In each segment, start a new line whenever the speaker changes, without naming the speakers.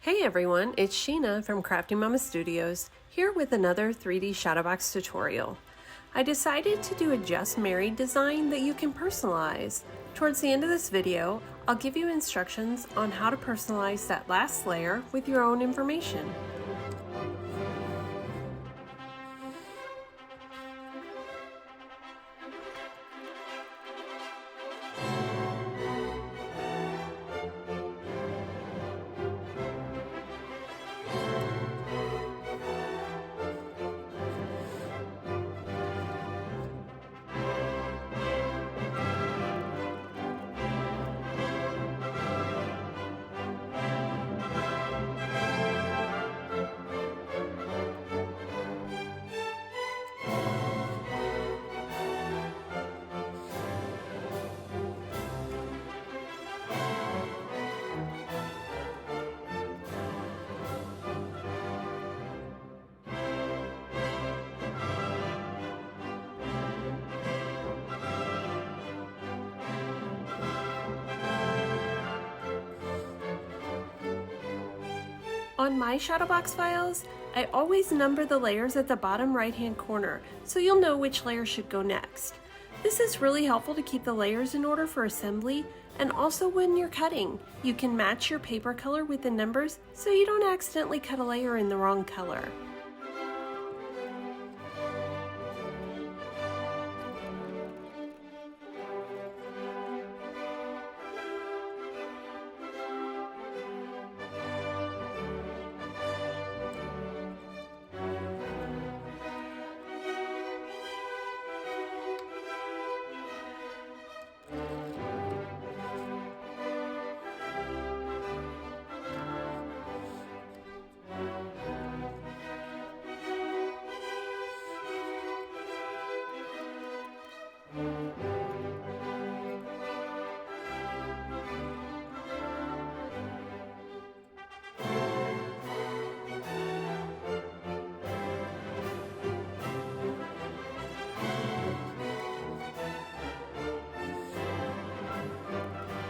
Hey everyone, it's Sheena from Crafty Mama Studios, here with another 3D Shadowbox tutorial. I decided to do a Just Married design that you can personalize. Towards the end of this video, I'll give you instructions on how to personalize that last layer with your own information. On my Shadowbox files, I always number the layers at the bottom right-hand corner, so you'll know which layer should go next. This is really helpful to keep the layers in order for assembly, and also when you're cutting, you can match your paper color with the numbers so you don't accidentally cut a layer in the wrong color.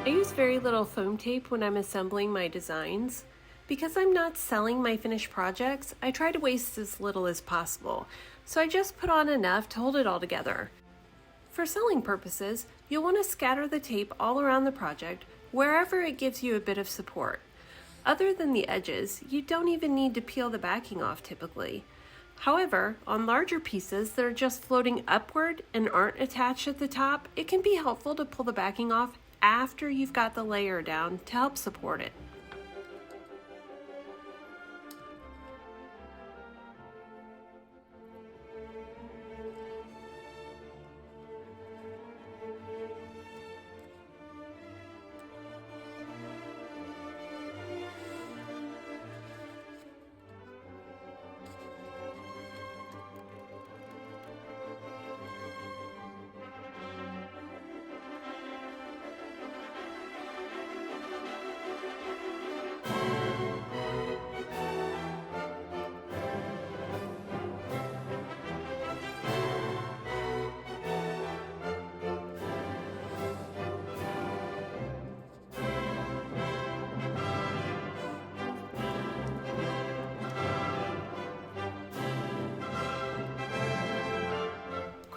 I use very little foam tape when I'm assembling my designs. Because I'm not selling my finished projects, I try to waste as little as possible, so I just put on enough to hold it all together. For selling purposes, you'll want to scatter the tape all around the project wherever it gives you a bit of support. Other than the edges, you don't even need to peel the backing off typically. However, on larger pieces that are just floating upward and aren't attached at the top, it can be helpful to pull the backing off after you've got the layer down to help support it.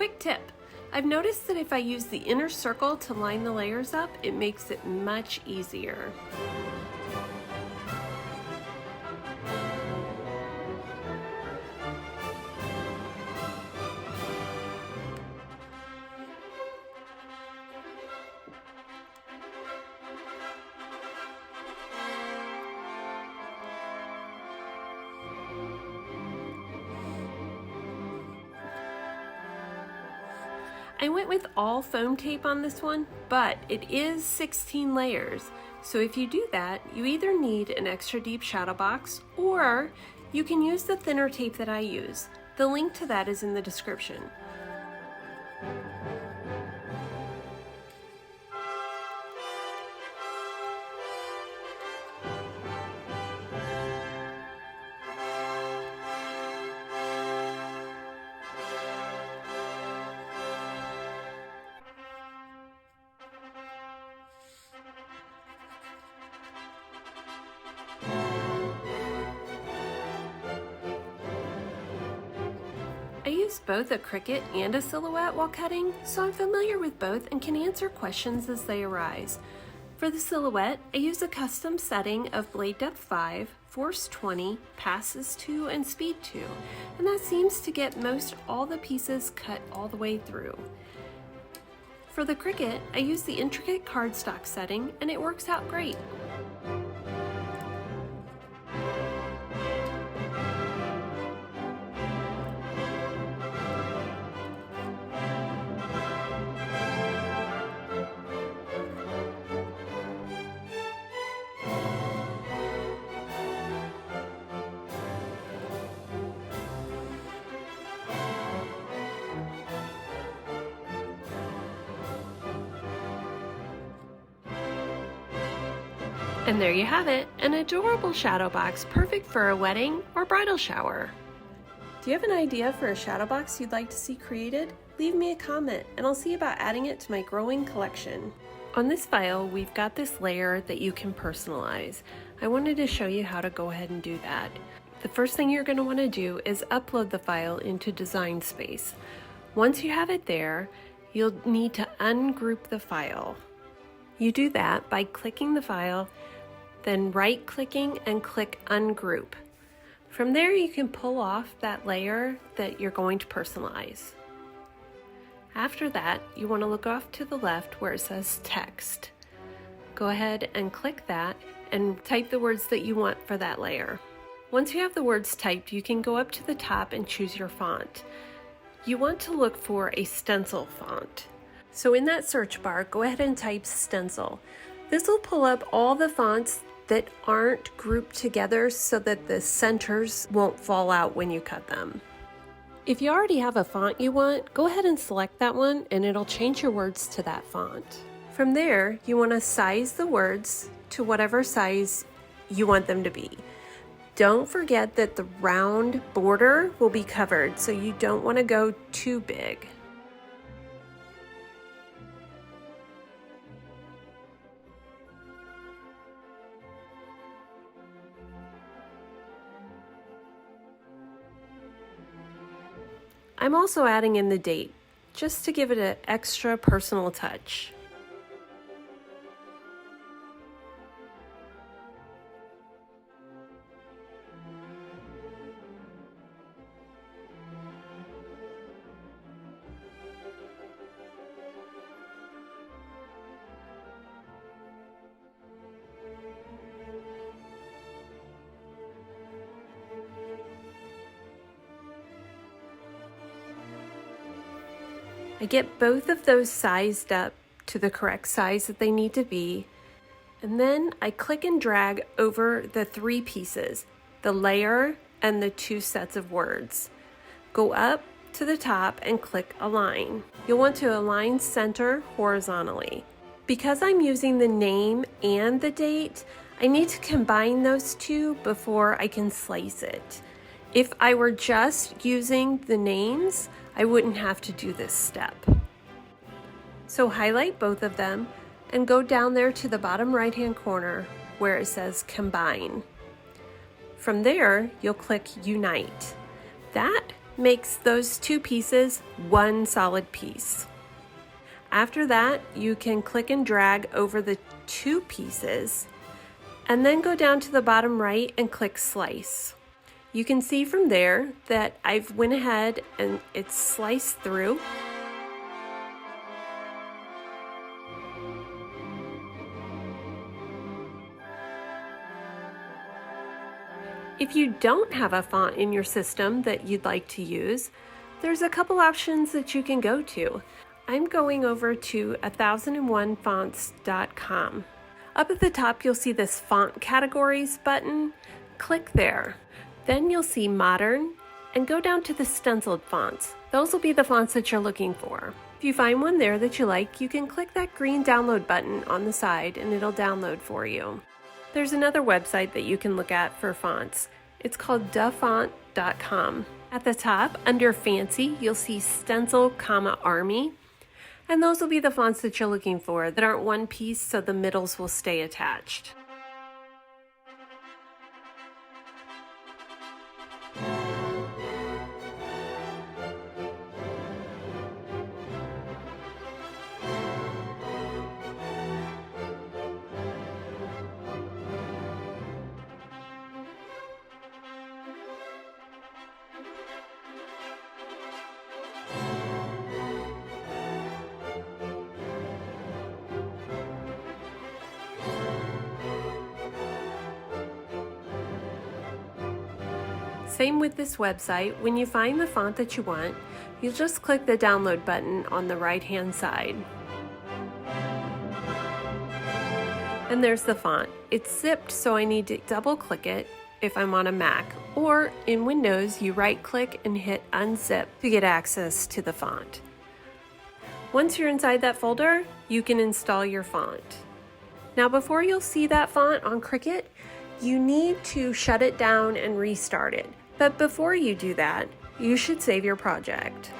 Quick tip, I've noticed that if I use the inner circle to line the layers up, it makes it much easier. I went with all foam tape on this one, but it is 16 layers. So if you do that, you either need an extra deep shadow box or you can use the thinner tape that I use. The link to that is in the description. I use both a Cricut and a silhouette while cutting, so I'm familiar with both and can answer questions as they arise. For the silhouette, I use a custom setting of blade depth 5, force 20, passes 2, and speed 2, and that seems to get most all the pieces cut all the way through. For the Cricut, I use the intricate cardstock setting, and it works out great. And there you have it, an adorable shadow box perfect for a wedding or bridal shower. Do you have an idea for a shadow box you'd like to see created? Leave me a comment and I'll see about adding it to my growing collection. On this file, we've got this layer that you can personalize. I wanted to show you how to go ahead and do that. The first thing you're going to want to do is upload the file into Design Space. Once you have it there, you'll need to ungroup the file. You do that by clicking the file, then right-clicking and click Ungroup. From there, you can pull off that layer that you're going to personalize. After that, you want to look off to the left where it says Text. Go ahead and click that and type the words that you want for that layer. Once you have the words typed, you can go up to the top and choose your font. You want to look for a stencil font. So in that search bar, go ahead and type stencil. This will pull up all the fonts that aren't grouped together so that the centers won't fall out when you cut them. If you already have a font you want, go ahead and select that one and it'll change your words to that font. From there, you want to size the words to whatever size you want them to be. Don't forget that the round border will be covered, so you don't want to go too big. I'm also adding in the date, just to give it an extra personal touch. I get both of those sized up to the correct size that they need to be, and then I click and drag over the 3 pieces, the layer and the 2 sets of words. Go up to the top and click Align. You'll want to align center horizontally. Because I'm using the name and the date, I need to combine those 2 before I can slice it. If I were just using the names, I wouldn't have to do this step. So highlight both of them and go down there to the bottom right-hand corner where it says Combine. From there, you'll click Unite. That makes those 2 pieces one solid piece. After that, you can click and drag over the 2 pieces and then go down to the bottom right and click Slice. You can see from there that I've went ahead and it's sliced through. If you don't have a font in your system that you'd like to use, there's a couple options that you can go to. I'm going over to 1001fonts.com. Up at the top, you'll see this Font Categories button. Click there. Then you'll see Modern and go down to the stenciled fonts. Those will be the fonts that you're looking for. If you find one there that you like, you can click that green download button on the side and it'll download for you. There's another website that you can look at for fonts. It's called dafont.com. At the top, under Fancy, you'll see Stencil, Army. And those will be the fonts that you're looking for that aren't one piece, so the middles will stay attached. Same with this website. When you find the font that you want, you'll just click the download button on the right-hand side. And there's the font. It's zipped, so I need to double click it if I'm on a Mac, or in Windows, you right click and hit unzip to get access to the font. Once you're inside that folder, you can install your font. Now before you'll see that font on Cricut, you need to shut it down and restart it. But before you do that, you should save your project.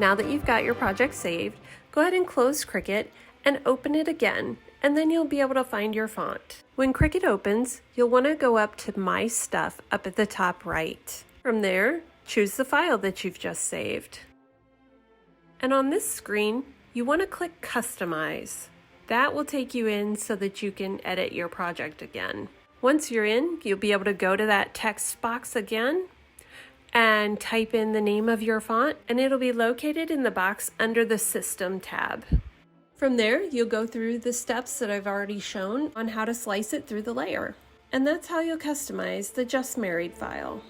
Now that you've got your project saved, go ahead and close Cricut and open it again, and then you'll be able to find your font. When Cricut opens, you'll want to go up to My Stuff up at the top right. From there, choose the file that you've just saved. And on this screen, you want to click Customize. That will take you in so that you can edit your project again. Once you're in, you'll be able to go to that text box again and type in the name of your font, and it'll be located in the box under the System tab. From there, you'll go through the steps that I've already shown on how to slice it through the layer. And that's how you'll customize the Just Married file.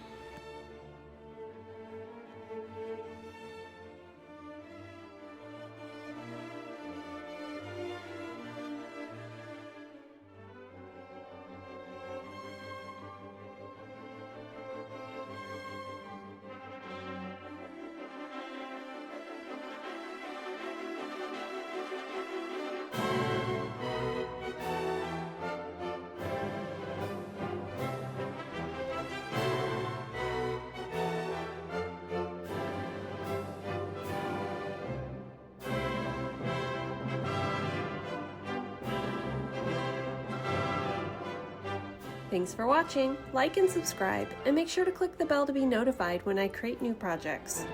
Thanks for watching. Like and subscribe, and make sure to click the bell to be notified when I create new projects.